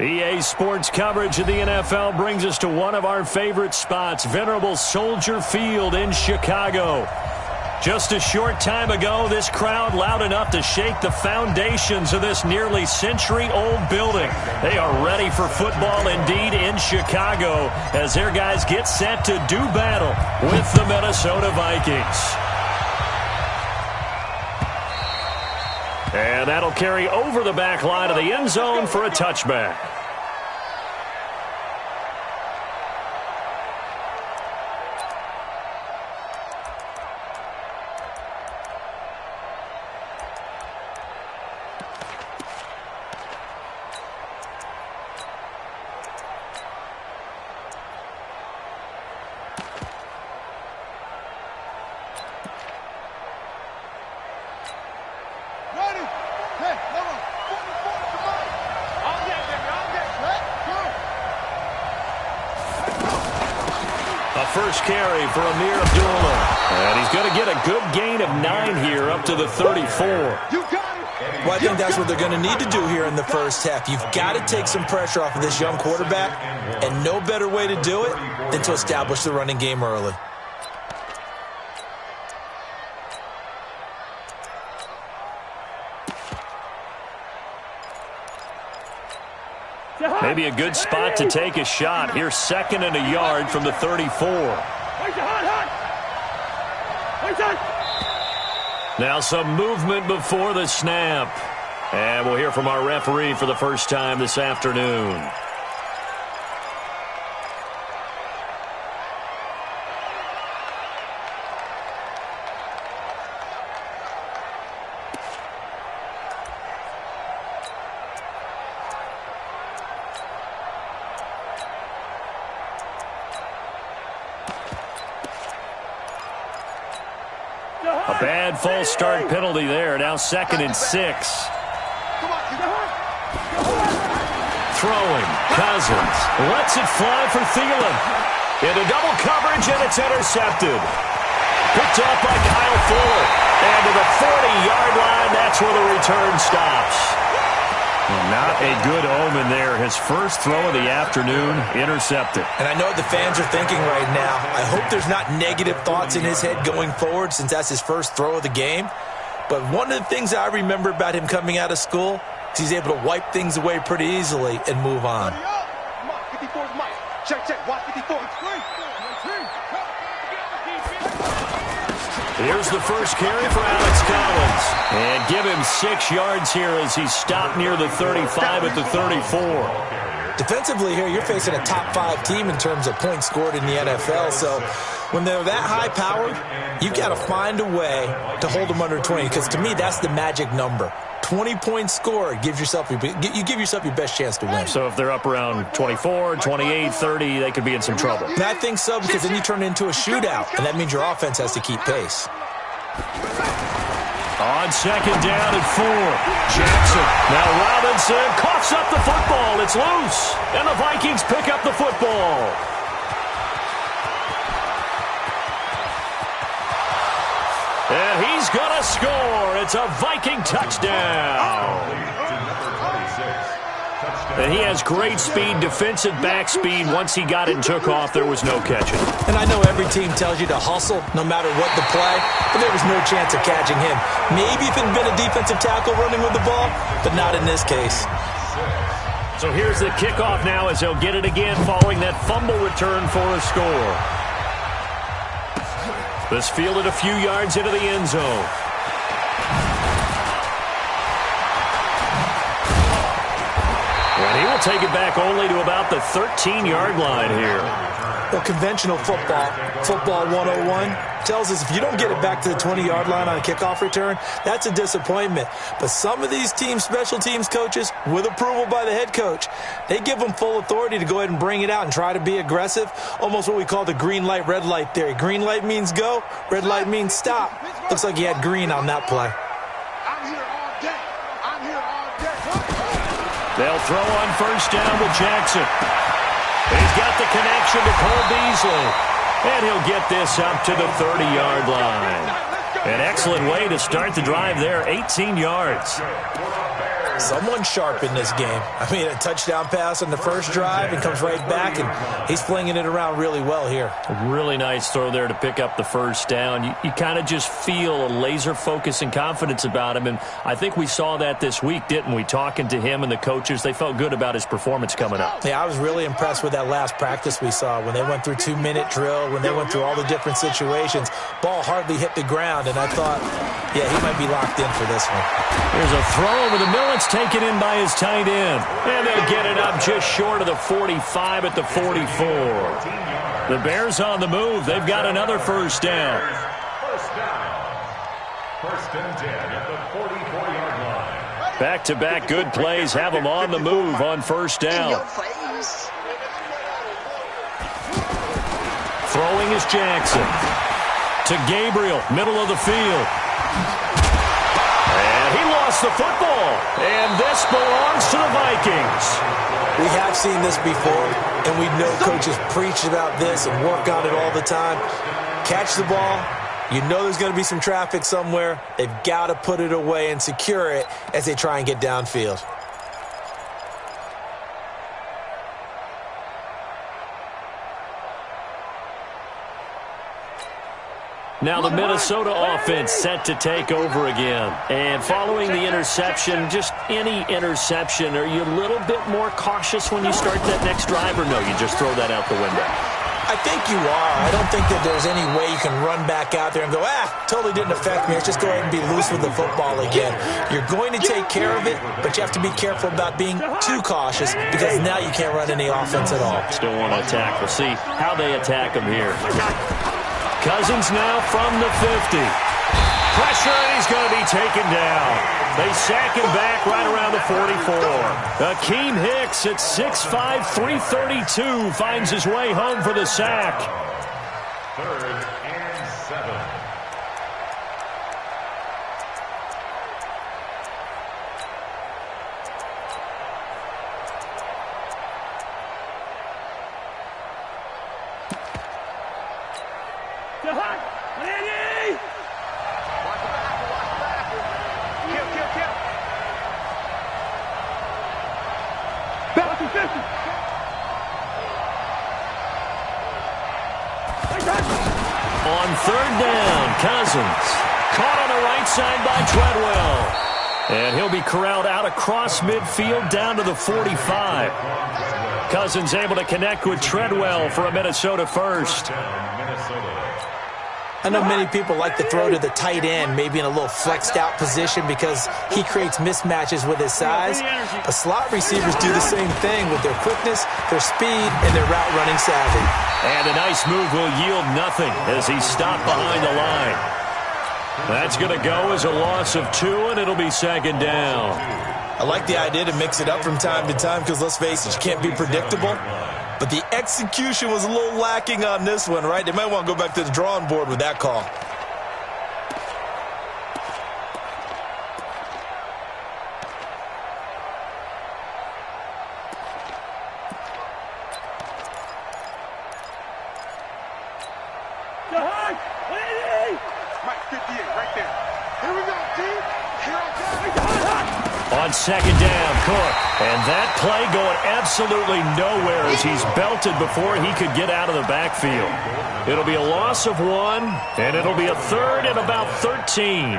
EA Sports coverage of the NFL brings us to one of our favorite spots, venerable Soldier Field in Chicago. Just a short time ago, this crowd loud enough to shake the foundations of this nearly century-old building. They are ready for football indeed in Chicago as their guys get set to do battle with the Minnesota Vikings. And that'll carry over the back line of the end zone for a touchback. First carry for Amir Abdullah. And he's going to get a good gain of 9 here up to the 34. Well, I think that's what they're going to need to do here in the first half. You've got to take some pressure off of this young quarterback, and no better way to do it than to establish the running game early. Maybe a good spot to take a shot. Here's 2nd and a yard from the 34. Now some movement before the snap. And we'll hear from our referee for the first time this afternoon. A bad false start penalty there. Now 2nd and 6. Throwing. Cousins lets it fly for Thielen. Into double coverage, and it's intercepted. Picked up by Kyle Fuller. And to the 40-yard line, that's where the return stops. Not a good omen there. His first throw of the afternoon, intercepted. And I know what the fans are thinking right now. I hope there's not negative thoughts in his head going forward since that's his first throw of the game. But one of the things I remember about him coming out of school is he's able to wipe things away pretty easily and move on. Here's the first carry for Alex Collins. And give him 6 yards here as he's stopped near the 35 at the 34. Defensively here, you're facing a top 5 team in terms of points scored in the NFL. So when they're that high powered, you've got to find a way to hold them under 20. Because to me, that's the magic number. 20 points scored, you give yourself your best chance to win. So if they're up around 24, 28, 30, they could be in some trouble. And I think so, because then you turn it into a shootout, and that means your offense has to keep pace. On 2nd down and 4, Jackson. Now Robinson coughs up the football. It's loose, and the Vikings pick up the football. And he's going to score. It's a Viking touchdown. And he has great speed, defensive back speed. Once he got it and took off, there was no catching. And I know every team tells you to hustle no matter what the play, but there was no chance of catching him. Maybe if it had been a defensive tackle running with the ball, but not in this case. So here's the kickoff now as they'll get it again following that fumble return for a score. This fielded a few yards into the end zone. And he will take it back only to about the 13-yard line here. Well, conventional football 101, tells us if you don't get it back to the 20-yard line on a kickoff return, that's a disappointment. But some of these team special teams coaches, with approval by the head coach, they give them full authority to go ahead and bring it out and try to be aggressive, almost what we call the green light, red light theory. Green light means go, red light means stop. Looks like he had green on that play. They'll throw on first down with Jackson. He's got the connection to Cole Beasley. And he'll get this up to the 30-yard line. An excellent way to start the drive there, 18 yards. Someone sharp in this game. I mean, a touchdown pass on the first drive and comes right back, and he's flinging it around really well here. A really nice throw there to pick up the first down. You kind of just feel a laser focus and confidence about him, and I think we saw that this week, didn't we? Talking to him and the coaches, they felt good about his performance coming up. Yeah, I was really impressed with that last practice we saw when they went through 2-minute drill, when they went through all the different situations. Ball hardly hit the ground, and I thought, yeah, he might be locked in for this one. Here's a throw over the middle. It's taken in by his tight end. And they'll get it up just short of the 45 at the 44. The Bears on the move. They've got another first down. First and 10 at the 44-yard line. Back-to-back good plays have them on the move on first down. Throwing is Jackson. To Gabriel, middle of the field. And he lost the football. And this belongs to the Vikings. We have seen this before, and we know coaches preach about this and work on it all the time. Catch the ball. You know there's going to be some traffic somewhere. They've got to put it away and secure it as they try and get downfield. Now the Minnesota offense set to take over again. And following the interception, just any interception, are you a little bit more cautious when you start that next drive, or no, you just throw that out the window? I think you are. I don't think that there's any way you can run back out there and go, totally didn't affect me. Let's just go ahead and be loose with the football again. You're going to take care of it, but you have to be careful about being too cautious because now you can't run any offense at all. Still want to attack. We'll see how they attack him here. Cousins now from the 50. Pressure, and he's going to be taken down. They sack him back right around the 44. Akeem Hicks at 6'5", 332 finds his way home for the sack. 3rd and 7. On 3rd down, Cousins. Caught on the right side by Treadwell. And he'll be corralled out across midfield down to the 45. Cousins able to connect with Treadwell for a Minnesota first. I know many people like to throw to the tight end, maybe in a little flexed out position because he creates mismatches with his size. But slot receivers do the same thing with their quickness, their speed, and their route running savvy. And a nice move will yield nothing as he's stopped behind the line. That's going to go as a loss of 2, and it'll be 2nd down. I like the idea to mix it up from time to time because, let's face it, you can't be predictable. But the execution was a little lacking on this one, right? They might want to go back to the drawing board with that call. On 2nd down, Cook. And that play going absolutely nowhere as he's belted before he could get out of the backfield. It'll be a loss of 1, and it'll be a 3rd and about 13.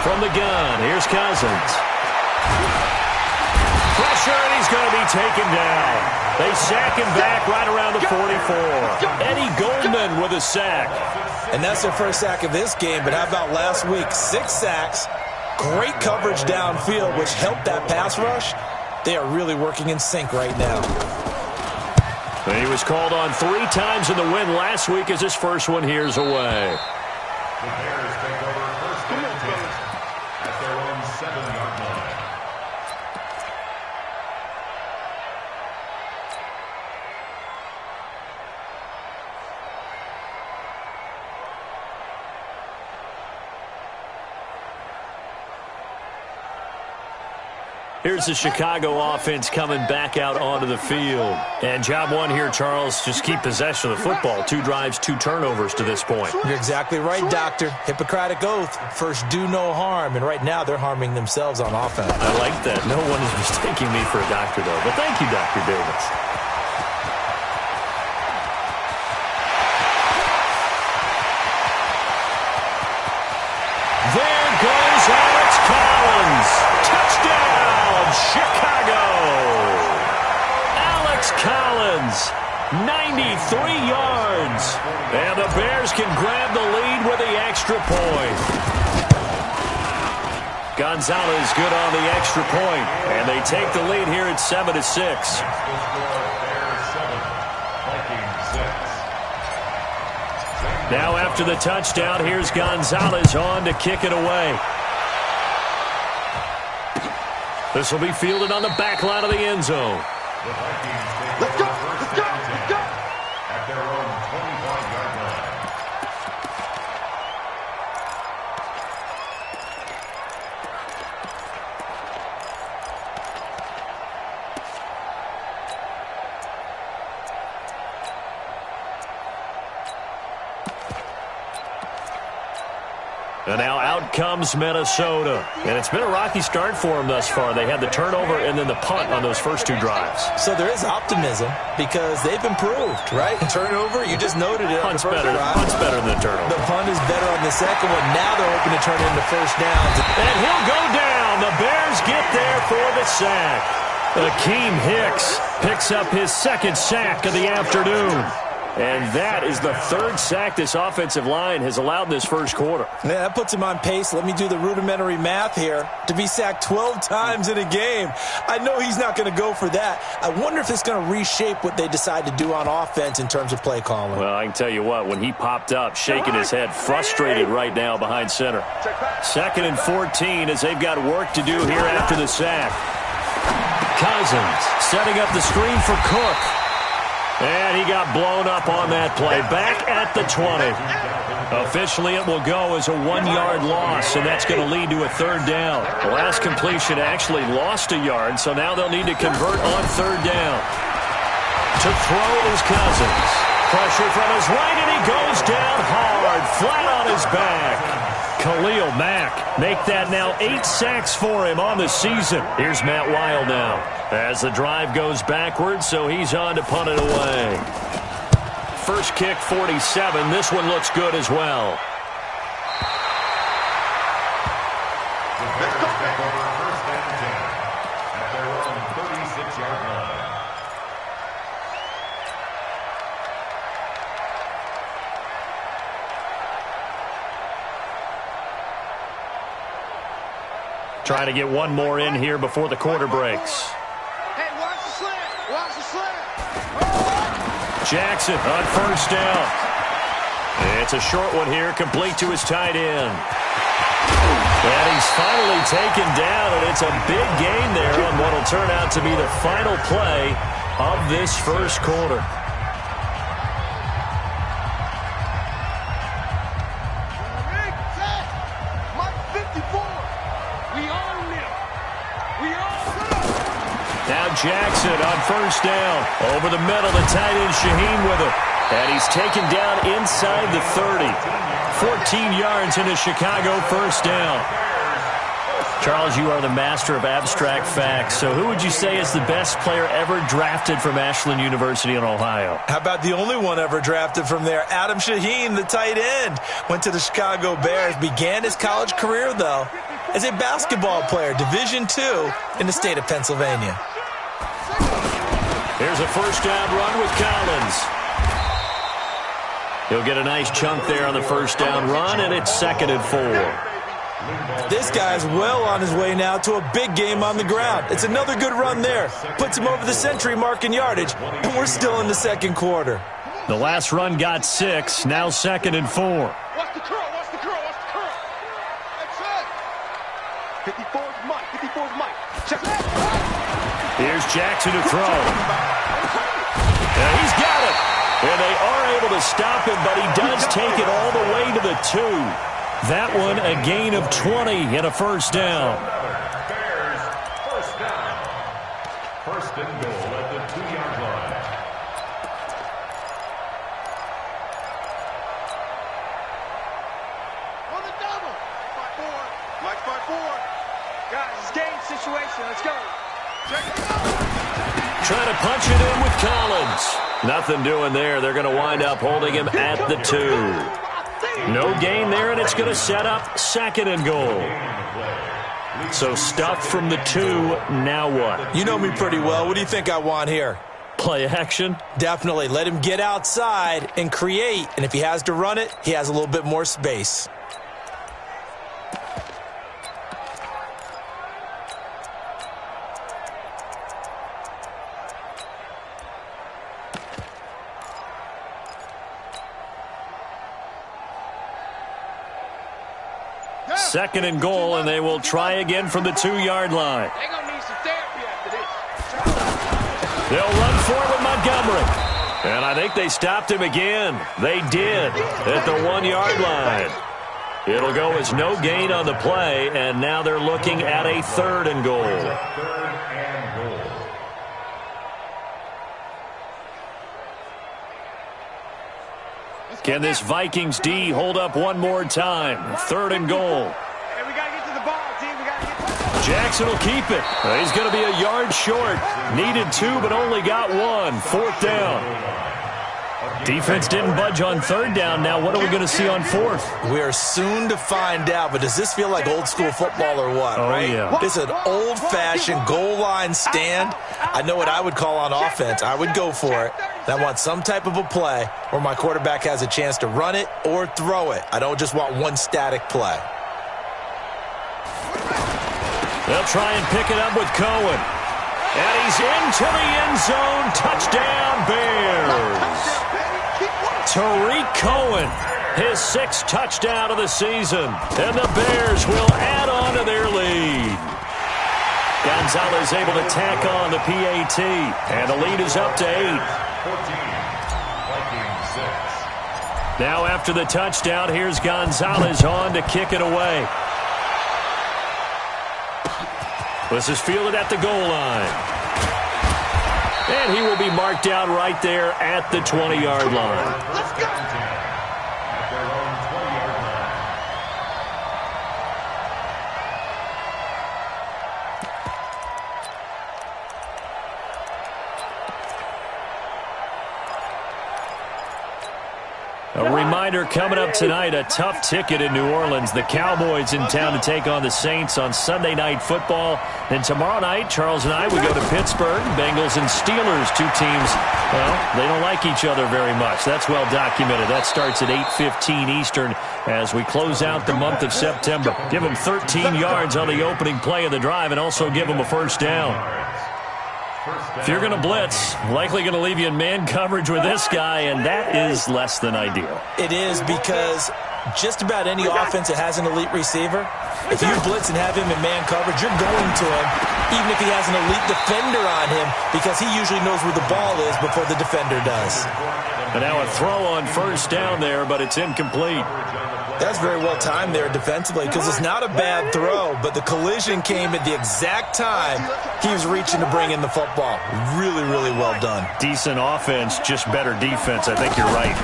From the gun, here's Cousins. Pressure, and he's going to be taken down. They sack him back right around the 44. Eddie Goldman with a sack. And that's their first sack of this game, but how about last week? 6 sacks, great coverage downfield, which helped that pass rush. They are really working in sync right now. He was called on 3 times in the win last week as his first one here's away. The Bears take over 1st and 10 at their own 7-yard line. Here's the Chicago offense coming back out onto the field. And job one here, Charles, just keep possession of the football. 2 drives, 2 turnovers to this point. You're exactly right, Doctor. Hippocratic oath. First, do no harm. And right now, they're harming themselves on offense. I like that. No one is mistaking me for a doctor, though. But thank you, Dr. Davis. There goes Alex Collins. Touchdown, Chicago. Alex Collins, 93 yards. And the Bears can grab the lead with the extra point. Gonzalez good on the extra point. And they take the lead here at 7-6. Now after the touchdown, here's Gonzalez on to kick it away. This will be fielded on the back line of the end zone. Let's go, let's go, let's go. At their own 25-yard line. And now out comes Minnesota. And it's been a rocky start for them thus far. They had the turnover and then the punt on those first 2 drives. So there is optimism because they've improved, right? Turnover, you just noted it. Punt's better than the turnover. The punt is better on the second one. Now they're hoping to turn it into first downs. And he'll go down. The Bears get there for the sack. Akeem Hicks picks up his 2nd sack of the afternoon. And that is the 3rd sack this offensive line has allowed this first quarter. Yeah, that puts him on pace. Let me do the rudimentary math here. To be sacked 12 times in a game. I know he's not going to go for that. I wonder if it's going to reshape what they decide to do on offense in terms of play calling. Well, I can tell you what, when he popped up, shaking his head, frustrated right now behind center. 2nd and 14 as they've got work to do here after the sack. Cousins setting up the screen for Cook. And he got blown up on that play. Back at the 20. Officially, it will go as a 1-yard loss, and that's going to lead to a 3rd down. The last completion actually lost a yard, so now they'll need to convert on 3rd down. To throw is Cousins. Pressure from his right, and he goes down hard, flat on his back. Khalil Mack make that now 8 sacks for him on the season. Here's Matt Weil now as the drive goes backwards, so he's on to punt it away. First kick, 47. This one looks good as well. Let's go back over first and 10 at their own 36-yard line. Trying to get one more in here before the quarter breaks. Hey, watch the slant. Watch the slant. Jackson on first down. It's a short one here, complete to his tight end. And he's finally taken down, and it's a big gain there on what will turn out to be the final play of this first quarter. Now Jackson on first down. Over the middle, the tight end Shaheen with him. And he's taken down inside the 30. 14 yards into Chicago, first down. Charles, you are the master of abstract facts. So who would you say is the best player ever drafted from Ashland University in Ohio? How about the only one ever drafted from there? Adam Shaheen, the tight end. Went to the Chicago Bears. Began his college career, though, as a basketball player, Division II in the state of Pennsylvania. Here's a first down run with Collins. He'll get a nice chunk there on the first down run, and it's 2nd and 4. This guy's well on his way now to a big game on the ground. It's another good run there. Puts him over the century mark in yardage, and we're still in the second quarter. The last run got 6, now 2nd and 4. Watch the curl, watch the curl, watch the curl. That's it. 54's Mike, 54's Mike. Check it out. Here's Jackson to throw. Yeah, he's got it. And they are able to stop him, but he does take it all the way to the 2. That one a gain of 20 and a first down. Bears, first down. First and goal at the 2-yard line. On the double. Mike 5-4. Guys, it's game situation. Let's go. Check it out. Trying to punch it in with Collins. Nothing doing there. They're going to wind up holding him at the 2. No gain there, and it's going to set up second and goal. So stuffed from the 2, now what? You know me pretty well. What do you think I want here? Play action? Definitely. Let him get outside and create. And if he has to run it, he has a little bit more space. Second and goal, and they will try again from the 2-yard line. They're going to need some therapy after this. They'll run for it with Montgomery. And I think they stopped him again. They did at the 1-yard line. It'll go as no gain on the play, and now they're looking at a 3rd and goal. Can this Vikings D hold up one more time? 3rd and goal. Hey, we got to get to the ball, team. We got to get Jackson will keep it. He's going to be a yard short. Needed 2, but only got 1. 4th down. Defense didn't budge on 3rd down. Now what are we going to see on 4th? We are soon to find out, but does this feel like old school football or what? Oh, right? yeah. This is an old-fashioned goal line stand. I know what I would call on offense. I would go for it. And I want some type of a play where my quarterback has a chance to run it or throw it. I don't just want one static play. They'll try and pick it up with Cohen. And he's into the end zone. Touchdown, Bears. Tariq Cohen, his 6th touchdown of the season. And the Bears will add on to their lead. Gonzalez able to tack on the PAT. And the lead is up to 8. 14, Vikings 6. Now after the touchdown, here's Gonzalez on to kick it away. This is fielded at the goal line. And he will be marked down right there at the 20-yard line. Let's go. At their own 20-yard line. A reminder coming up tonight, a tough ticket in New Orleans. The Cowboys in town to take on the Saints on Sunday Night Football. Then tomorrow night, Charles and I, we go to Pittsburgh. Bengals and Steelers, 2 teams, well, they don't like each other very much. That's well documented. That starts at 8:15 Eastern as we close out the month of September. Give them 13 yards on the opening play of the drive and also give them a 1st down. If you're going to blitz, likely going to leave you in man coverage with this guy, and that is less than ideal. It is because just about any offense that has an elite receiver, if you blitz and have him in man coverage, you're going to him, even if he has an elite defender on him, because he usually knows where the ball is before the defender does. And now a throw on 1st down there, but it's incomplete. That's very well timed there defensively because it's not a bad throw, but the collision came at the exact time he was reaching to bring in the football. Really, really well done. Decent offense, just better defense. I think you're right.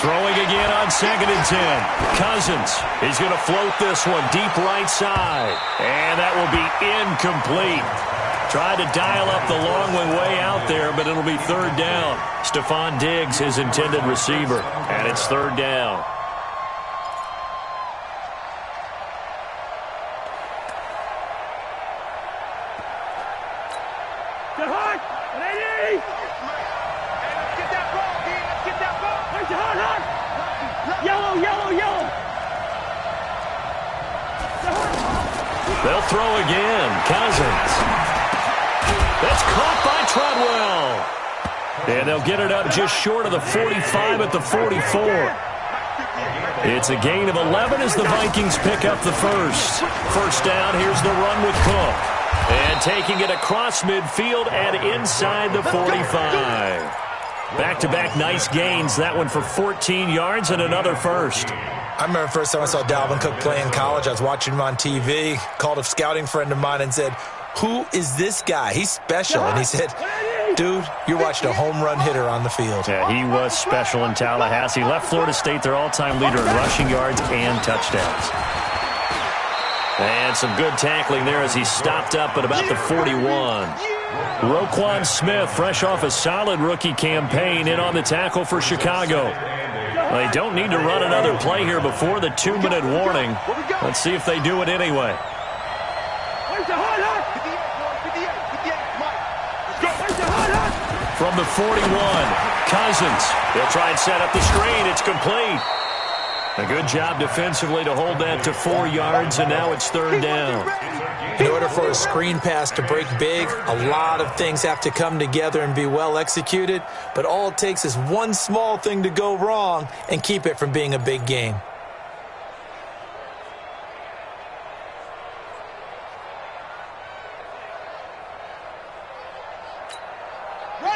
Throwing again on 2nd and 10. Cousins, he's going to float this one deep right side. And that will be incomplete. Tried to dial up the long one way out there, but it'll be 3rd down. Stephon Diggs, his intended receiver, and it's 3rd down. They'll throw again. Cousins. That's caught by Treadwell. And they'll get it up just short of the 45 at the 44. It's a gain of 11 as the Vikings pick up the 1st. 1st down, here's the run with Cook. And taking it across midfield and inside the 45. Back-to-back nice gains. That one for 14 yards and another 1st. I remember the first time I saw Dalvin Cook play in college. I was watching him on TV, called a scouting friend of mine and said, who is this guy? He's special. And he said, dude, you're watching a home run hitter on the field. Yeah, he was special in Tallahassee. Left Florida State their all-time leader in rushing yards and touchdowns. And some good tackling there as he stopped up at about the 41. Roquan Smith, fresh off a solid rookie campaign, in on the tackle for Chicago. They don't need to run another play here before the 2-minute warning. Let's see if they do it anyway. From the 41, Cousins. They'll try and set up the screen. It's complete. A good job defensively to hold that to 4 yards, and now it's 3rd down. In order for a screen pass to break big, a lot of things have to come together and be well executed, but all it takes is one small thing to go wrong and keep it from being a big game.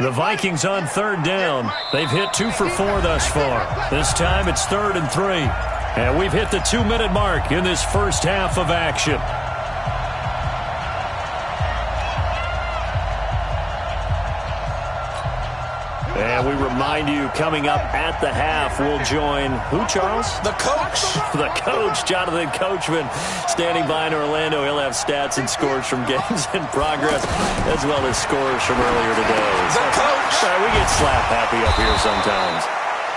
The Vikings on 3rd down. They've hit 2 for 4 thus far. This time it's 3rd and 3. And we've hit the 2-minute mark in this first half of action. And we remind you, coming up at the half, we'll join who, Charles? The coach. The coach, Jonathan Coachman, standing by in Orlando. He'll have stats and scores from games in progress, as well as scores from earlier today. The coach. We get slap happy up here sometimes.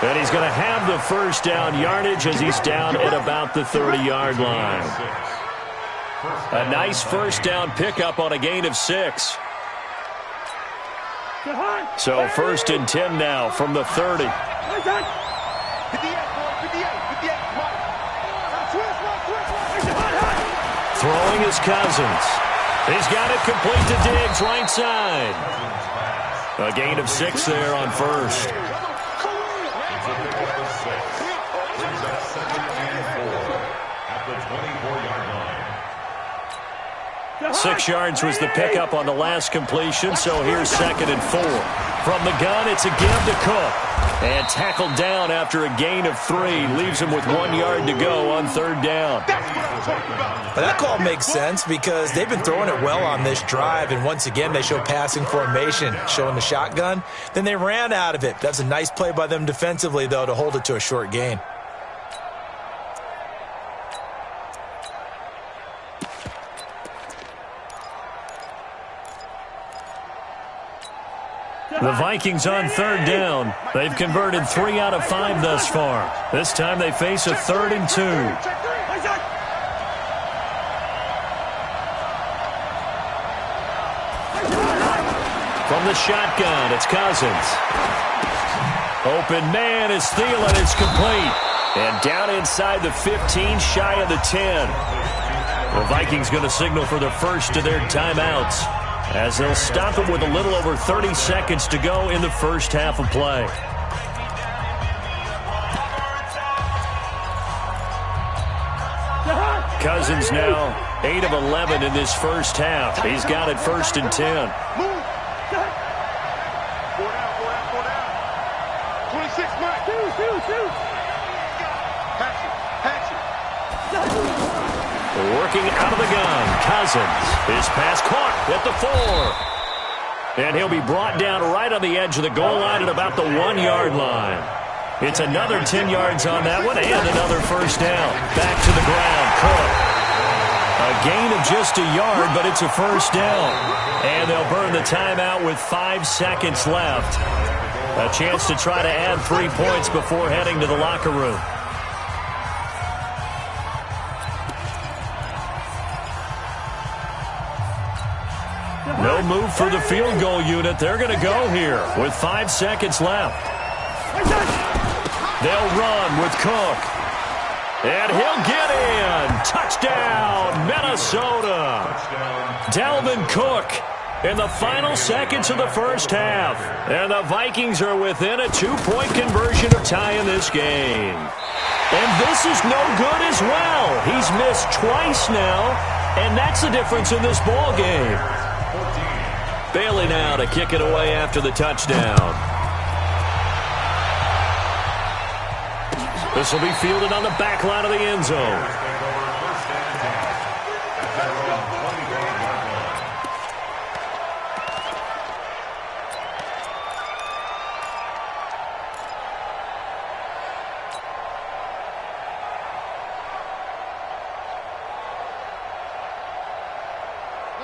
And he's going to have the first down yardage as he's down at about the 30-yard line. A nice first down pickup on a gain of 6. So 1st and 10 now from the 30. Throwing is Cousins. He's got it complete to Diggs, right side. A gain of 6 there on 1st. 6 yards was the pickup on the last completion, so here's 2nd and 4. From the gun, it's a give to Cook. And tackled down after a gain of 3. Leaves him with 1 yard to go on 3rd down. But that call makes sense because they've been throwing it well on this drive, and once again they show passing formation, showing the shotgun. Then they ran out of it. That's a nice play by them defensively, though, to hold it to a short gain. The Vikings on 3rd down. They've converted 3 out of 5 thus far. This time they face a 3rd and 2. From the shotgun, it's Cousins. Open man is Thielen. It's complete. And down inside the 15, shy of the 10. The Vikings going to signal for the first of their timeouts, as they'll stop him with a little over 30 seconds to go in the first half of play. Cousins now 8 of 11 in this first half. He's got it 1st and 10. 26, Mike. Working out of the gun, Cousins. His pass caught at the 4. And he'll be brought down right on the edge of the goal line at about the 1 yard line. It's another 10 yards on that one and another first down. Back to the ground, Cook. A gain of just a yard, but it's a first down. And they'll burn the timeout with 5 seconds left. A chance to try to add 3 points before heading to the locker room. No move for the field goal unit. They're going to go here with 5 seconds left. They'll run with Cook. And he'll get in. Touchdown, Minnesota. Dalvin Cook in the final seconds of the first half. And the Vikings are within a 2-point conversion of tying this game. And this is no good as well. He's missed twice now, and that's the difference in this ball game. Bailey now to kick it away after the touchdown. This will be fielded on the back line of the end zone.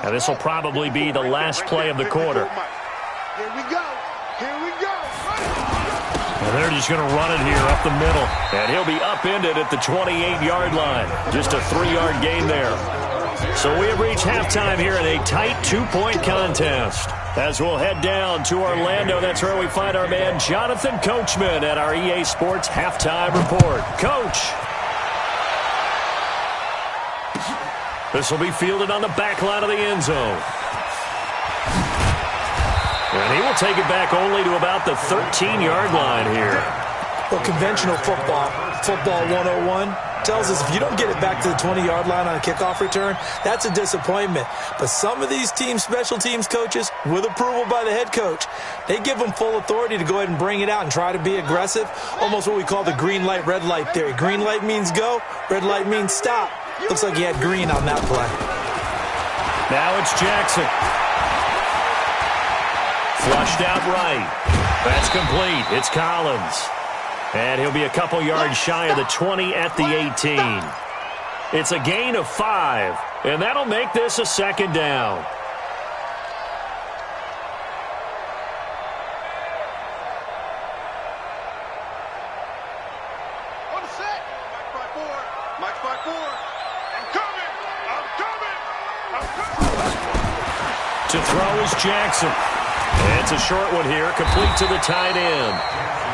Now, this will probably be the last play of the quarter. Here we go. Here we go. And they're just going to run it here up the middle. And he'll be upended at the 28-yard line. Just a 3-yard gain there. So we have reached halftime here in a tight 2-point contest. As we'll head down to Orlando, that's where we find our man Jonathan Coachman at our EA Sports Halftime Report. Coach. This will be fielded on the back line of the end zone. And he will take it back only to about the 13-yard line here. Well, conventional football 101, tells us if you don't get it back to the 20-yard line on a kickoff return, that's a disappointment. But some of these special teams coaches, with approval by the head coach, they give them full authority to go ahead and bring it out and try to be aggressive, almost what we call the green light, red light theory. Green light means go, red light means stop. Looks like he had green on that play. Now it's Jackson. Flushed out right. That's complete. It's Collins. And he'll be a couple yards shy of the 20 at the 18. It's a gain of 5, and that'll make this a second down. On set. Mike's by 4. I'm coming. To throw is Jackson. It's a short one here, complete to the tight end.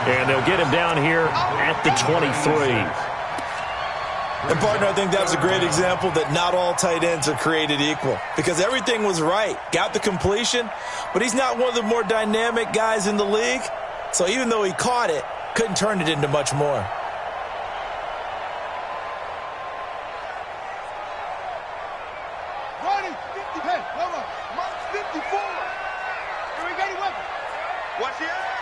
And they'll get him down here at the 23. And, partner, I think that was a great example that not all tight ends are created equal. Because everything was right. Got the completion, but he's not one of the more dynamic guys in the league. So even though he caught it, couldn't turn it into much more. Ronnie, 50. Hey, hold on. Mike's 54. Here we got a weapon. Watch the eye.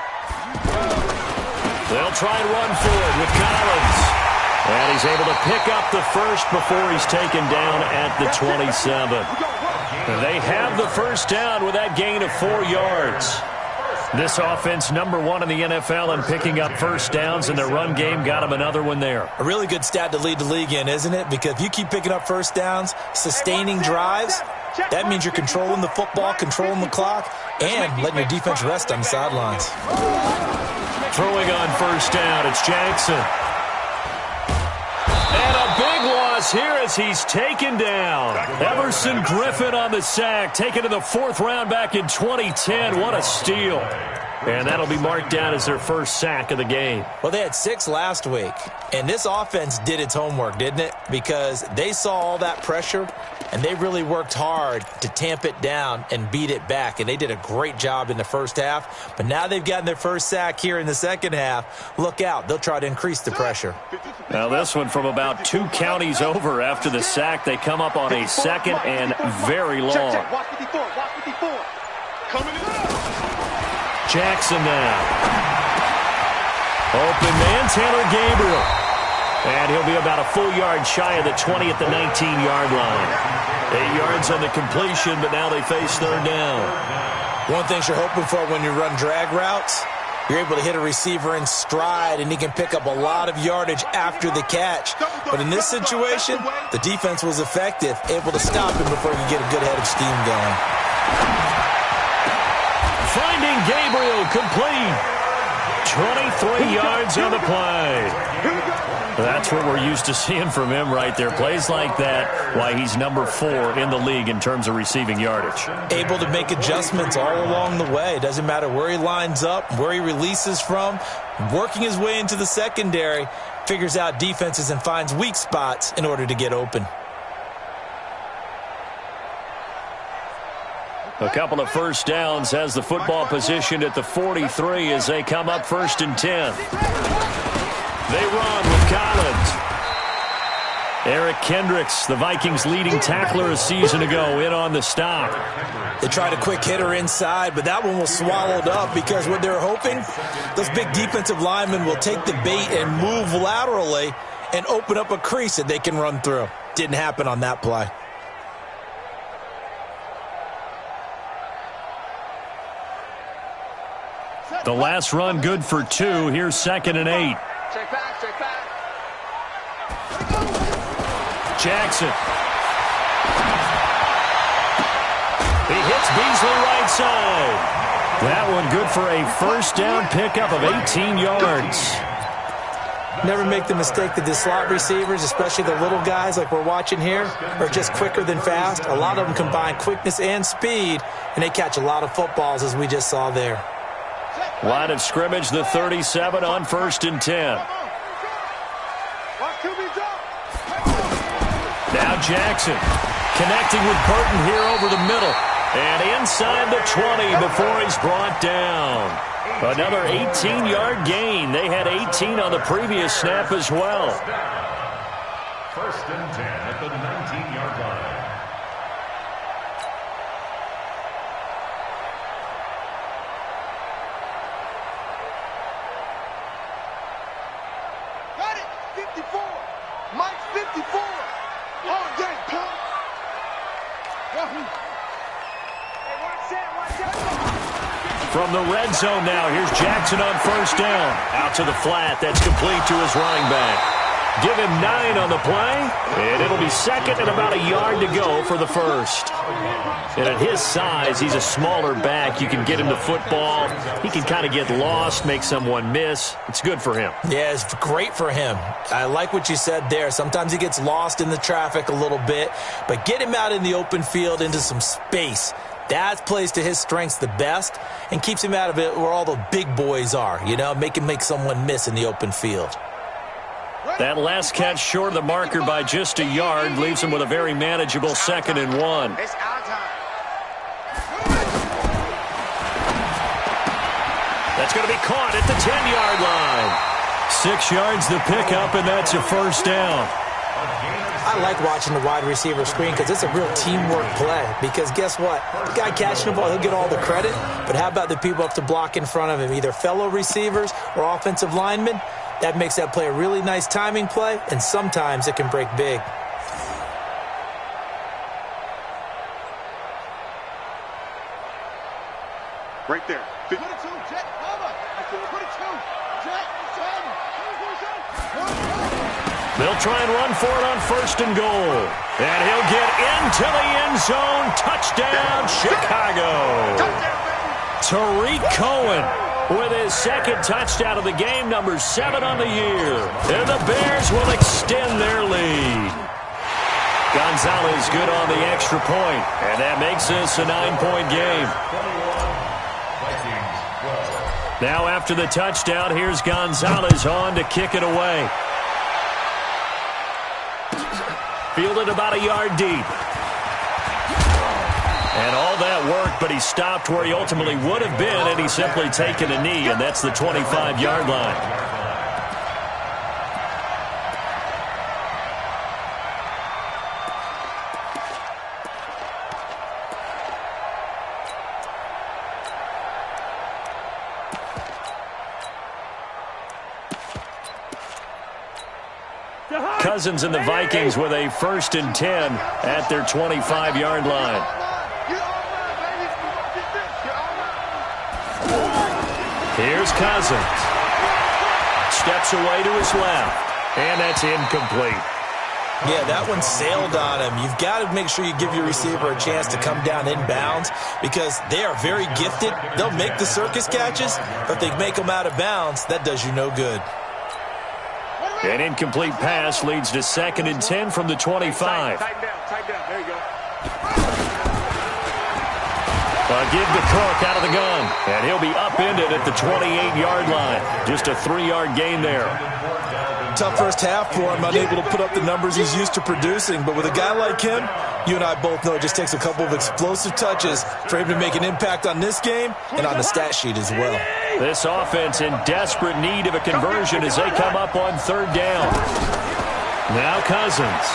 They'll try and run forward with Collins. And he's able to pick up the first before he's taken down at the 27. They have the first down with that gain of 4 yards. This offense, number 1 in the NFL in picking up first downs, and their run game got him another one there. A really good stat to lead the league in, isn't it? Because if you keep picking up first downs, sustaining drives, that means you're controlling the football, controlling the clock, and letting your defense rest on the sidelines. Throwing on first down, it's Jackson. And a big loss here as he's taken down. Everson Griffin on the sack, taken to the 4th round back in 2010. What a steal. And that'll be marked down as their first sack of the game. Well, they had 6 last week, and this offense did its homework, didn't it? Because they saw all that pressure, and they really worked hard to tamp it down and beat it back, and they did a great job in the first half. But now they've gotten their first sack here in the second half. Look out. They'll try to increase the pressure. Now this one from about 2 counties over after the sack. They come up on a second and very long. Check. Watch 54. Watch 54. Coming in. Jackson now. Open man, Taylor Gabriel. And he'll be about a full yard shy of the 20 at the 19-yard line. 8 yards on the completion, but now they face third down. One thing you're hoping for when you run drag routes, you're able to hit a receiver in stride, and he can pick up a lot of yardage after the catch. But in this situation, the defense was effective, able to stop him before he could get a good head of steam going. Finding Gabriel complete. 23 yards on the play. That's what we're used to seeing from him right there. Plays like that, why he's number 4 in the league in terms of receiving yardage. Able to make adjustments all along the way. It doesn't matter where he lines up, where he releases from. Working his way into the secondary, figures out defenses and finds weak spots in order to get open. A couple of first downs has the football positioned at the 43 as they come up 1st and 10. They run with Collins. Eric Kendricks, the Vikings' leading tackler a season ago, in on the stop. They tried a quick hitter inside, but that one was swallowed up because what they're hoping, those big defensive linemen will take the bait and move laterally and open up a crease that they can run through. Didn't happen on that play. The last run good for 2. Here's 2nd and 8. Check back. Jackson. He hits Beasley right side. That one good for a first down pickup of 18 yards. Never make the mistake that the slot receivers, especially the little guys like we're watching here, are just quicker than fast. A lot of them combine quickness and speed, and they catch a lot of footballs, as we just saw there. Line of scrimmage, the 37 on 1st and 10. Now Jackson connecting with Burton here over the middle. And inside the 20 before he's brought down. Another 18-yard gain. They had 18 on the previous snap as well. 1st and 10 at the 19-yard line. Got it! 54! Mike's 54! Oh, dang, pump! Hey, watch that! From the red zone now, here's Jackson on 1st down. Out to the flat, that's complete to his running back. Give him 9 on the play, and it'll be 2nd and about a yard to go for the 1st. And at his size, he's a smaller back. You can get him the football. He can kind of get lost, make someone miss. It's good for him. Yeah, it's great for him. I like what you said there. Sometimes he gets lost in the traffic a little bit, but get him out in the open field into some space. That plays to his strengths the best and keeps him out of it where all the big boys are, you know, make him make someone miss in the open field. That last catch short of the marker by just a yard leaves him with a very manageable 2nd and 1. It's our time. That's going to be caught at the 10-yard line. 6 yards the pickup, and that's a 1st down. I like watching the wide receiver screen because it's a real teamwork play. Because guess what? The guy catching the ball, he'll get all the credit. But how about the people up to block in front of him, either fellow receivers or offensive linemen? That makes that play a really nice timing play, and sometimes it can break big. Right there. 22, Jet, cover. 22, Jet, 7. They'll try and run for it on 1st and goal. And he'll get into the end zone. Touchdown, Chicago. Tariq Cohen with his 2nd touchdown of the game, number 7 on the year. And the Bears will extend their lead. Gonzalez good on the extra point, and that makes this a 9-point game. Now after the touchdown, here's Gonzalez on to kick it away. Fielded about a yard deep. And all that worked, but he stopped where he ultimately would have been, and he's simply taken a knee, and that's the 25-yard line. Cousins and the Vikings with a 1st and 10 at their 25-yard line. Here's Cousins. Steps away to his left, and that's incomplete. Yeah, that one sailed on him. You've got to make sure you give your receiver a chance to come down inbounds because they are very gifted. They'll make the circus catches, but if they make them out of bounds, that does you no good. An incomplete pass leads to 2nd and 10 from the 25. Tighten down. There you go. Give the Cook out of the gun, and he'll be upended at the 28-yard line. Just a 3-yard gain there. Tough first half for him, unable to put up the numbers he's used to producing. But with a guy like him, you and I both know it just takes a couple of explosive touches for him to make an impact on this game and on the stat sheet as well. This offense in desperate need of a conversion as they come up on 3rd down. Now Cousins.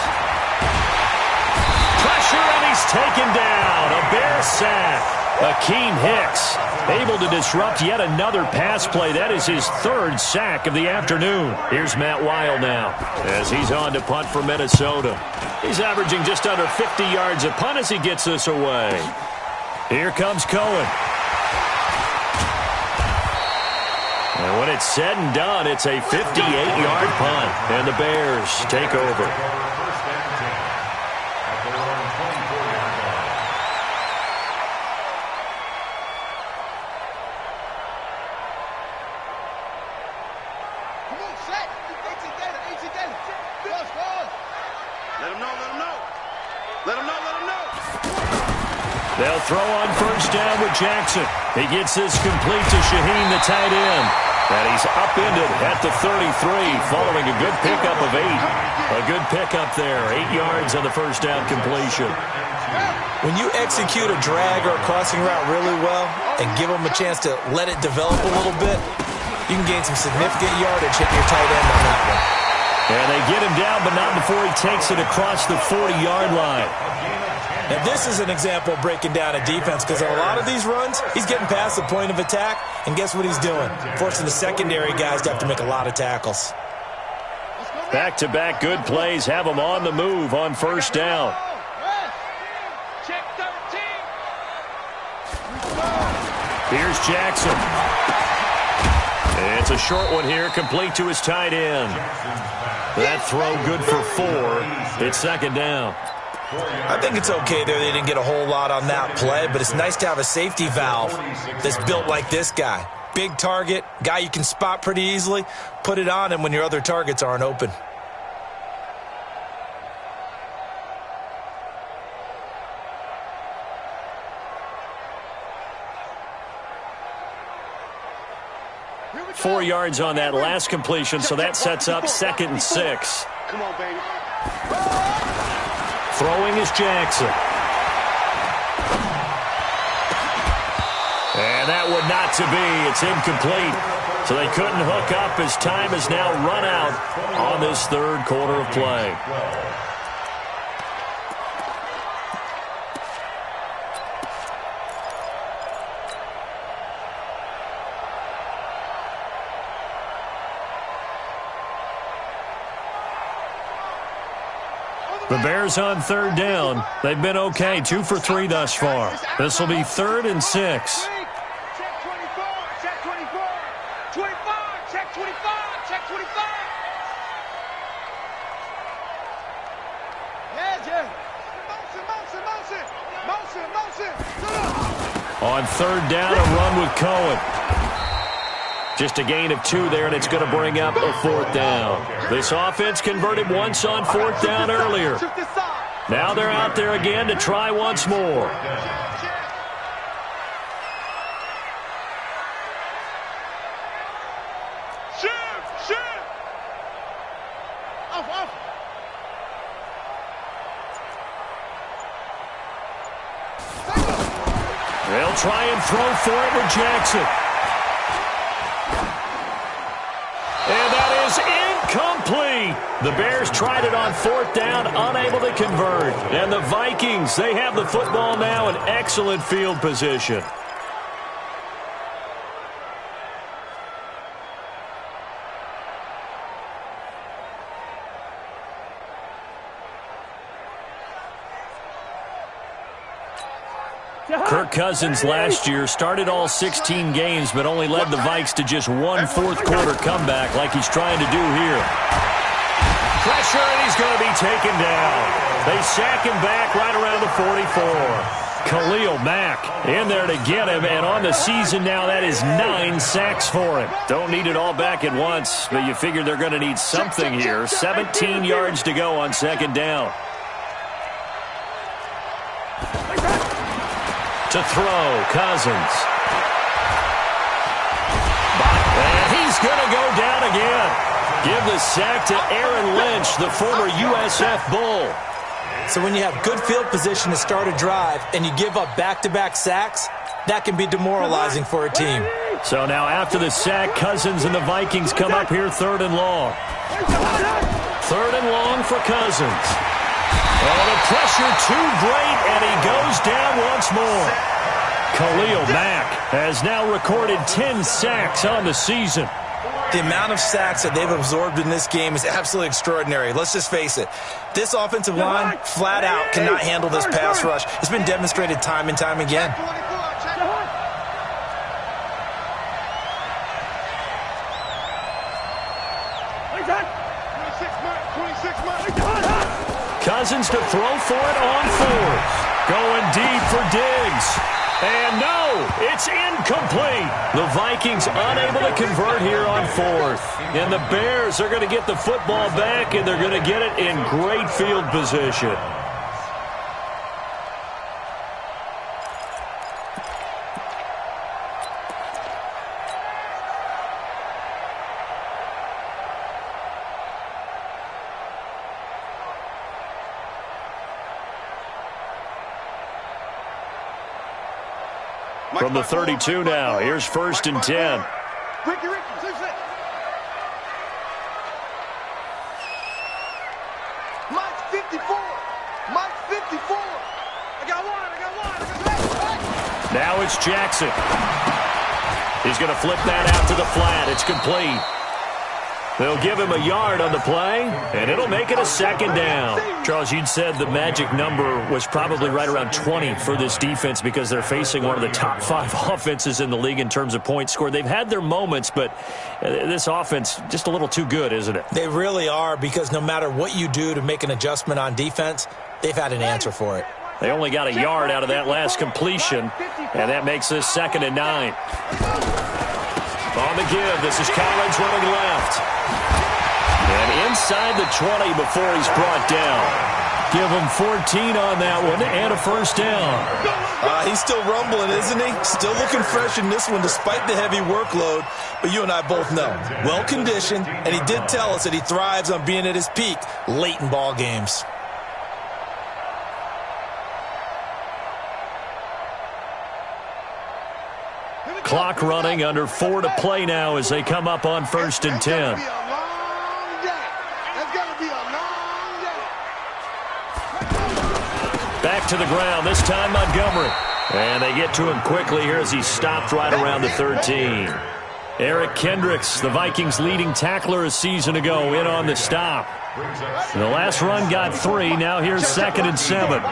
Pressure, and he's taken down. A Bear sack. Akeem Hicks able to disrupt yet another pass play. That is his 3rd sack of the afternoon. Here's Matt Weil now as he's on to punt for Minnesota. He's averaging just under 50 yards a punt as he gets this away. Here comes Cohen. And when it's said and done, it's a 58-yard punt. And the Bears take over. Let him know, let him know. Let him know, let him know. They'll throw on first down with Jackson. He gets this complete to Shaheen, the tight end. And he's upended at the 33, following a good pickup of 8. A good pickup there, 8 yards on the first down completion. When you execute a drag or a crossing route really well and give them a chance to let it develop a little bit, you can gain some significant yardage hitting your tight end on that one. And they get him down, but not before he takes it across the 40-yard line. Now, this is an example of breaking down a defense because on a lot of these runs, he's getting past the point of attack, and guess what he's doing? Forcing the secondary guys to have to make a lot of tackles. Back-to-back good plays have him on the move on first down. Check 13. Here's Jackson. It's a short one here, complete to his tight end. That throw good for 4. It's second down. I think it's okay there. They didn't get a whole lot on that play, but it's nice to have a safety valve that's built like this guy. Big target, guy you can spot pretty easily. Put it on him when your other targets aren't open. Four yards on that last completion, so that sets up 2nd and 6. Come on, baby. Throwing is Jackson. And that would not to be. It's incomplete. So they couldn't hook up as time has now run out on this third quarter of play. The Bears on third down. They've been okay, 2 for 3 thus far. This will be 3rd and 6. Check 24, check 24. 25, check 25, check 25. Yeah. Motion. On third down, a run with Cohen. Just a gain of 2 there, and it's going to bring up a 4th down. This offense converted once on 4th down earlier. Now they're out there again to try once more. Shoot. Off. They'll try and throw for it with Jackson. And that is incomplete. The Bears tried it on 4th down, unable to convert. And the Vikings, they have the football now in excellent field position. Kirk Cousins last year started all 16 games, but only led the Vikes to just 1 fourth-quarter comeback like he's trying to do here. Pressure, and he's going to be taken down. They sack him back right around the 44. Khalil Mack in there to get him, and on the season now, that is 9 sacks for him. Don't need it all back at once, but you figure they're going to need something here. 17 yards to go on 2nd down. To throw, Cousins. And he's going to go down again. Give the sack to Aaron Lynch, the former USF Bull. So when you have good field position to start a drive and you give up back-to-back sacks, that can be demoralizing for a team. So now after the sack, Cousins and the Vikings come up here 3rd and long. 3rd and long for Cousins. Oh, the pressure too great, and he goes down once more. Khalil Mack has now recorded 10 sacks on the season. The amount of sacks that they've absorbed in this game is absolutely extraordinary. Let's just face it. This offensive line, flat out, cannot handle this pass rush. It's been demonstrated time and time again. Cousins to throw for it on 4th. Going deep for Diggs. And no, it's incomplete. The Vikings unable to convert here on fourth. And the Bears are going to get the football back, and they're going to get it in great field position. From the 32 now, here's 1st and 10. Ricky, 6-6. Mike's 54. Mike's 54. I got one. Now it's Jackson. He's going to flip that out to the flat. It's complete. They'll give him a yard on the play, and it'll make it a 2nd down. Charles, you'd said the magic number was probably right around 20 for this defense because they're facing one of the top 5 offenses in the league in terms of points scored. They've had their moments, but this offense just a little too good, isn't it? They really are, because no matter what you do to make an adjustment on defense, they've had an answer for it. They only got a yard out of that last completion, and that makes this 2nd and 9. On the give, this is Collins running left. And inside the 20 before he's brought down. Give him 14 on that one and a 1st down. He's still rumbling, isn't he? Still looking fresh in this one despite the heavy workload. But you and I both know, well-conditioned, and he did tell us that he thrives on being at his peak late in ball games. Clock running, under 4 to play now as they come up on 1st and 10. Back to the ground, this time Montgomery. And they get to him quickly here as he's stopped right around the 13. Eric Kendricks, the Vikings' leading tackler a season ago, in on the stop. The last run got 3, now here's 2nd and 7.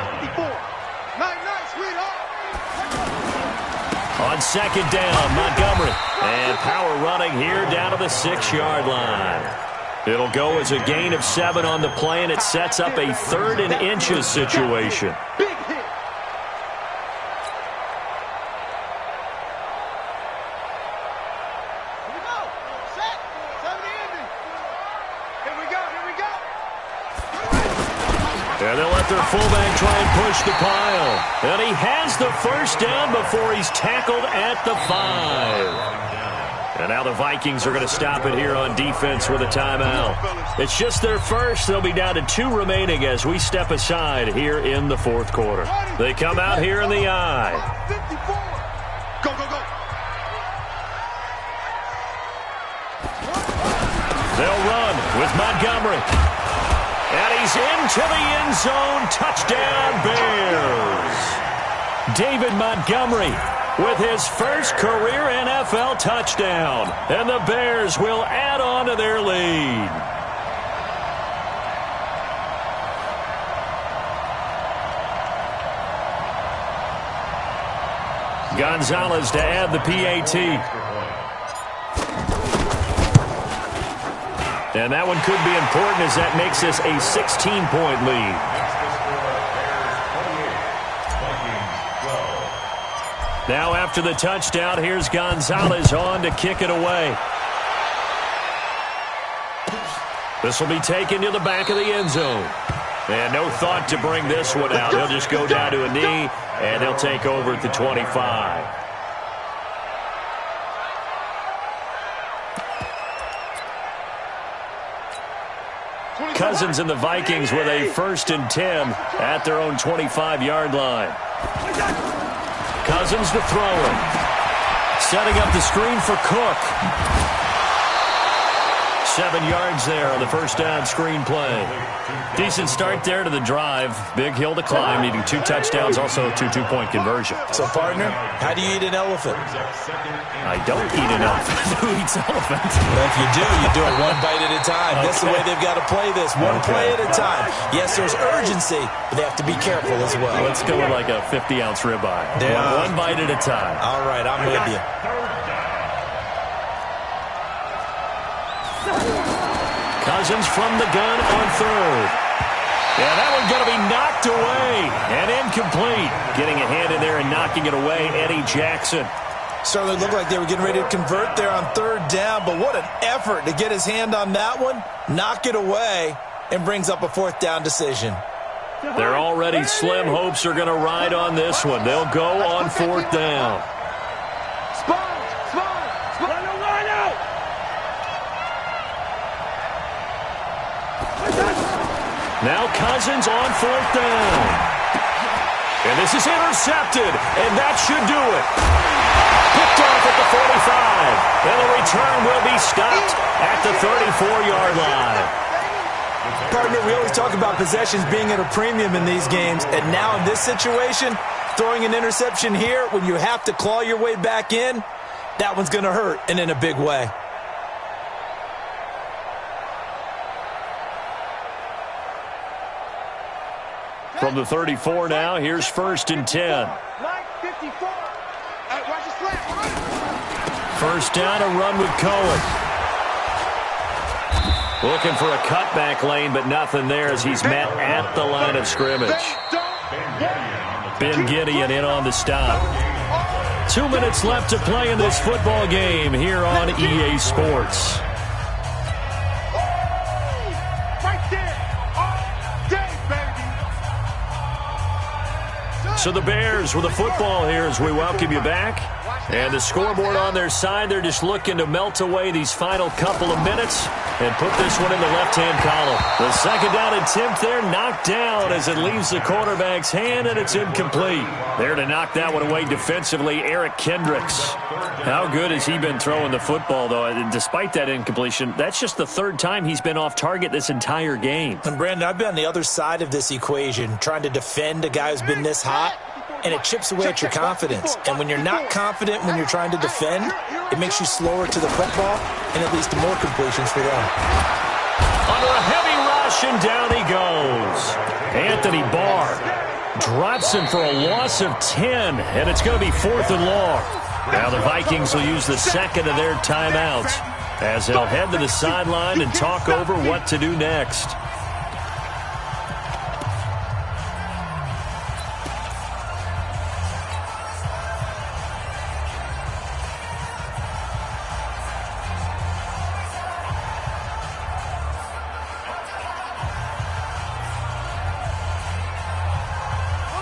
On 2nd down, Montgomery. And power running here down to the 6-yard line. It'll go as a gain of 7 on the play, and it sets up a 3rd and inches situation. Big hit. Here we go. Set. 7 ending. Here we go. And they'll let their fullback try and push the pile. And he has the 1st down before he's tackled at the 5. And now the Vikings are going to stop it here on defense with a timeout. It's just their first. They'll be down to 2 remaining as we step aside here in the 4th quarter. They come out here in the I. 54. Go. They'll run with Montgomery. And he's into the end zone. Touchdown, Bears. David Montgomery with his first career NFL touchdown. And the Bears will add on to their lead. Gonzalez to add the PAT. And that one could be important as that makes this a 16-point lead. Now after the touchdown, here's Gonzalez on to kick it away. This will be taken to the back of the end zone. And no thought to bring this one out. He'll just go down to a knee, and they'll take over at the 25. Cousins and the Vikings with a 1st and 10 at their own 25-yard line. Cousins to throw it. Setting up the screen for Cook. 7 yards there on the 1st down screen play. Decent start there to the drive. Big hill to climb, needing 2 touchdowns, also a 2-2-point conversion. So, partner, how do you eat an elephant? I don't eat an elephant. Who eats elephant? Well, if you do it 1 bite at a time. Okay. That's the way they've got to play this. One play at a time. Yes, there's urgency, but they have to be careful as well. Let's go with like a 50-ounce ribeye. Yeah. One bite at a time. All right, I'm with you. Cousins from the gun on 3rd. Yeah, that one's going to be knocked away. and incomplete. Getting a hand in there and knocking it away, Eddie Jackson. Certainly looked like they were getting ready to convert there on third down, but what an effort to get his hand on that one, knock it away, and brings up a fourth down decision. Their already slim hopes are going to ride on this one. They'll go on fourth down. Now Cousins on fourth down. And this is intercepted, and that should do it. Picked off at the 45. And the return will be stopped at the 34-yard line. Partner, we always talk about possessions being at a premium in these games, and now in this situation, throwing an interception here when you have to claw your way back in, that one's going to hurt, and in a big way. From the 34 now, here's 1st and 10. First down, a run with Cohen. Looking for a cutback lane, but nothing there as he's met at the line of scrimmage. Ben Gideon in on the stop. 2 minutes left to play in this football game here on EA Sports. So the Bears with the football here as we welcome you back. And the scoreboard on their side, they're just looking to melt away these final couple of minutes and put this one in the left-hand column. The second down attempt there knocked down as it leaves the quarterback's hand, and it's incomplete. There to knock that one away defensively, Eric Kendricks. How good has he been throwing the football, though? And despite that incompletion, that's just the third time he's been off target this entire game. And Brandon, I've been on the other side of this equation, trying to defend a guy who's been this hot, and it chips away at your confidence. And when you're not confident when you're trying to defend, it makes you slower to the football, and it leads to more completions for them. Under a heavy rush, and down he goes. Anthony Barr drops him for a loss of 10, and it's going to be 4th and long. Now the Vikings will use the second of their timeouts as they'll head to the sideline and talk over what to do next.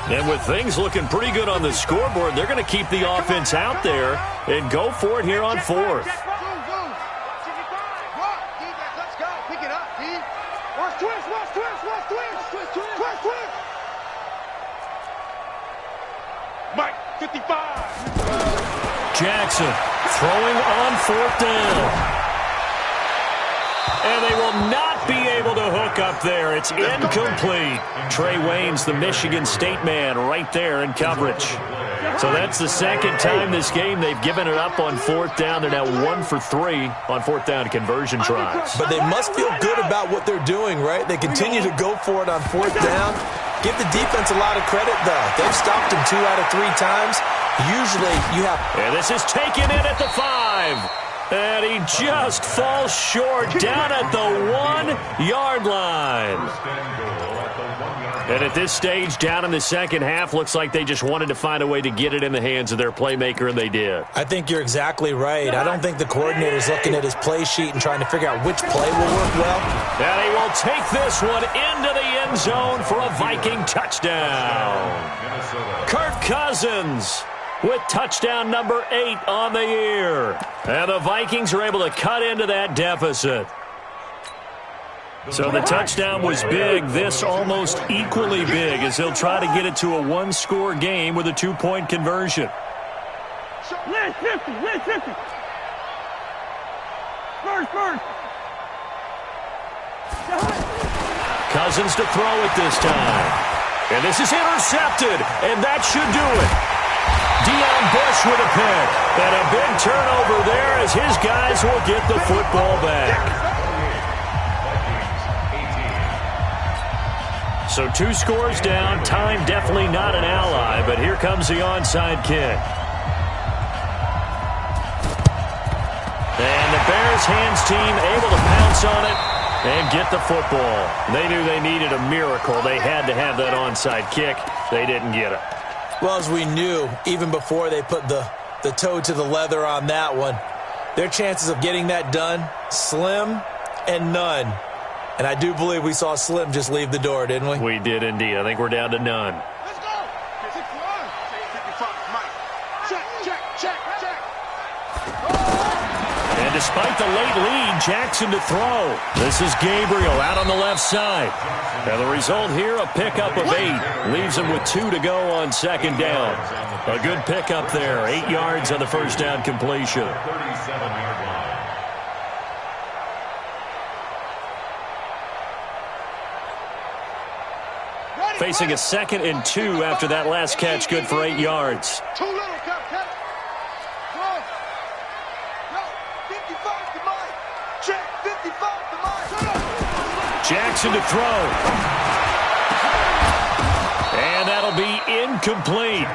And with things looking pretty good on the scoreboard, they're going to keep the offense out there and go for it here on 4th. Let's go. Pick it up, D. Watch twist. Mike, 55. Jackson throwing on 4th down. And they will not be able to hook up there. It's incomplete. Trey Waynes, the Michigan State man, right there in coverage. So that's the second time this game they've given it up on 4th down. They're now 1 for 3 on 4th down conversion tries. But they must feel good about what they're doing, right? They continue to go for it on 4th down. Give the defense a lot of credit, though. They've stopped him 2 out of 3 times. Usually you have... And this is taken in at the 5. And he just falls short down at the 1-yard line. And at this stage, down in the second half, looks like they just wanted to find a way to get it in the hands of their playmaker, and they did. I think you're exactly right. I don't think the coordinator's looking at his play sheet and trying to figure out which play will work well. And he will take this one into the end zone for a Viking touchdown. Kirk Cousins with touchdown number 8 on the year. And the Vikings are able to cut into that deficit. So the touchdown was big. This almost equally big as he'll try to get it to a 1-score game with a 2-point conversion. List 50. First. Cousins to throw it this time. And this is intercepted, and that should do it. Deion Bush with a pick. And a big turnover there as his guys will get the football back. So 2 scores down. Time definitely not an ally, but here comes the onside kick. And the Bears hands team able to pounce on it And get the football. They knew they needed a miracle. They had to have that onside kick. They didn't get it. Well, as we knew, even before they put the toe to the leather on that one, their chances of getting that done, slim and none. And I do believe we saw Slim just leave the door, didn't we? We did indeed. I think we're down to none. Let's go. 55, Mike. Check. And despite the late lead, Jackson to throw. This is Gabriel out on the left side. And the result here, a pickup of 8. Leaves him with 2 to go on second down. A good pickup there. 8 yards on the first down completion. 37-yard line. Facing a 2nd and 2 after that last catch, good for 8 yards. Too little, catch. Go. Yo, 55 to Mike. Check, 55 to Mike. Jackson to throw. And that'll be incomplete.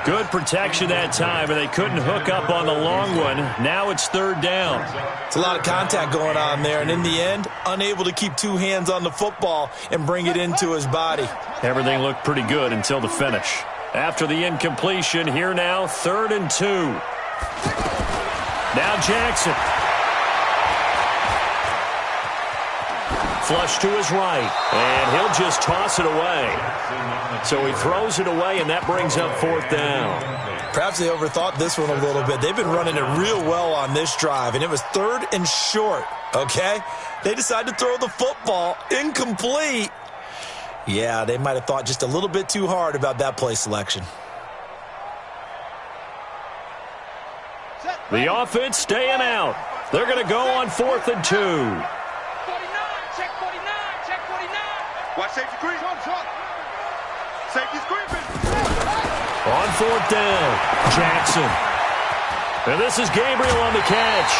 Good protection that time, and they couldn't hook up on the long one. Now it's 3rd down. It's a lot of contact going on there, and in the end, unable to keep 2 hands on the football and bring it into his body. Everything looked pretty good until the finish. After the incompletion, here now, 3rd and 2. Now Jackson. Flush to his right, and he'll just toss it away. So he throws it away, and that brings up 4th down. Perhaps they overthought this one a little bit. They've been running it real well on this drive, and it was 3rd and short, okay? They decided to throw the football incomplete. Yeah, they might have thought just a little bit too hard about that play selection. The offense staying out. They're going to go on 4th and 2. 49, check 49. Watch safety screen. Safety screen. On 4th down, Jackson. And this is Gabriel on the catch.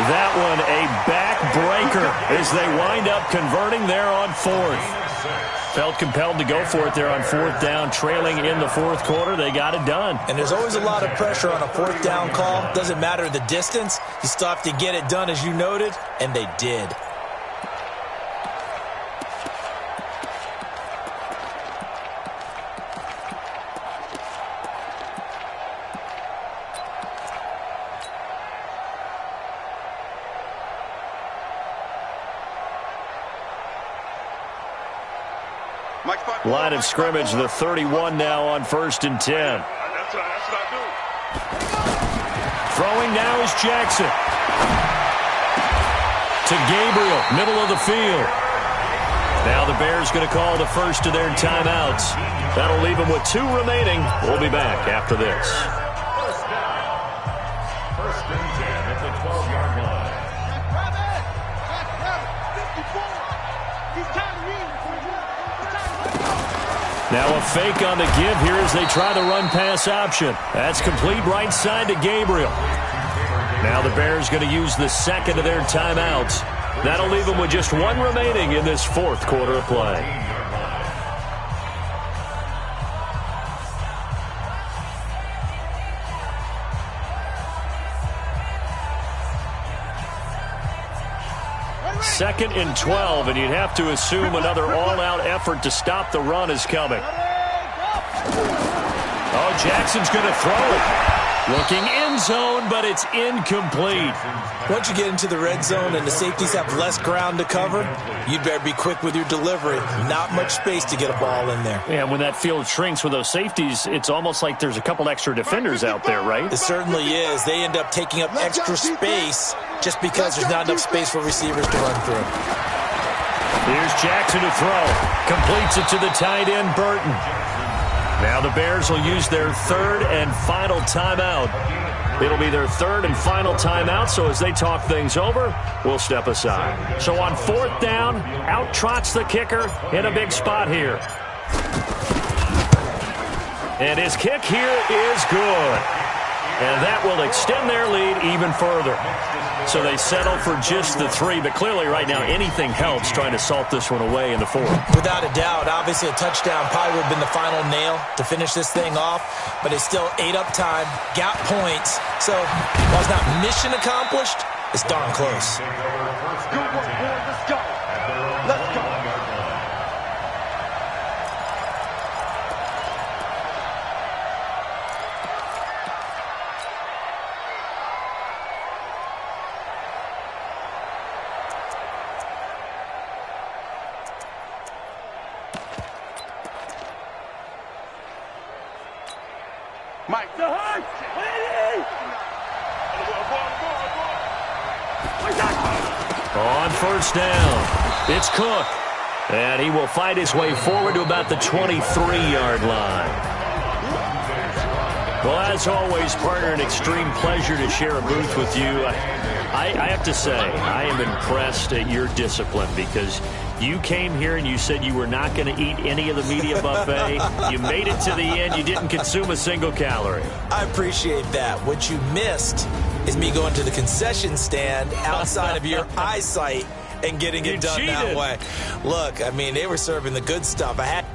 That one a backbreaker as they wind up converting there on 4th. Felt compelled to go for it there on 4th down, trailing in the 4th quarter. They got it done. And there's always a lot of pressure on a 4th down call. Doesn't matter the distance. You still have to get it done, as you noted, and they did. Line of scrimmage, the 31 now on 1st and 10. That's what I do. Throwing now is Jackson. To Gabriel, middle of the field. Now the Bears going to call the first of their timeouts. That'll leave them with 2 remaining. We'll be back after this. First down. 1st and 10 at the 12-yard line. Grab it. 54. He's time to read. Now a fake on the give here as they try the run-pass option. That's complete right side to Gabriel. Now the Bears going to use the 2nd of their timeouts. That'll leave them with just 1 remaining in this 4th quarter of play. Second and 12, and you'd have to assume another all-out effort to stop the run is coming. Oh, Jackson's going to throw it. Looking end zone, but it's incomplete. Once you get into the red zone and the safeties have less ground to cover, you'd better be quick with your delivery. Not much space to get a ball in there. Yeah, when that field shrinks with those safeties, it's almost like there's a couple extra defenders out there, right? It certainly is. They end up taking up extra space just because there's not enough space for receivers to run through. Here's Jackson to throw. Completes it to the tight end, Burton. Now the Bears will use their 3rd and final timeout. It'll be their 3rd and final timeout, so as they talk things over, we'll step aside. So on 4th down, out trots the kicker in a big spot here. And his kick here is good. And that will extend their lead even further. So they settle for just the 3, but clearly right now anything helps trying to salt this one away in the 4th. Without a doubt, obviously a touchdown probably would have been the final nail to finish this thing off, but it's still ate up time, got points. So while it's not mission accomplished, it's darn close. Good work, boys. Let's go. Mike. On first down, it's Cook. And he will fight his way forward to about the 23-yard line. Well, as always, partner, an extreme pleasure to share a booth with you. I have to say, I am impressed at your discipline because you came here and you said you were not going to eat any of the media buffet. You made it to the end. You didn't consume a single calorie. I appreciate that. What you missed is me going to the concession stand outside of your eyesight and getting it done that way. Look, I mean, they were serving the good stuff. I had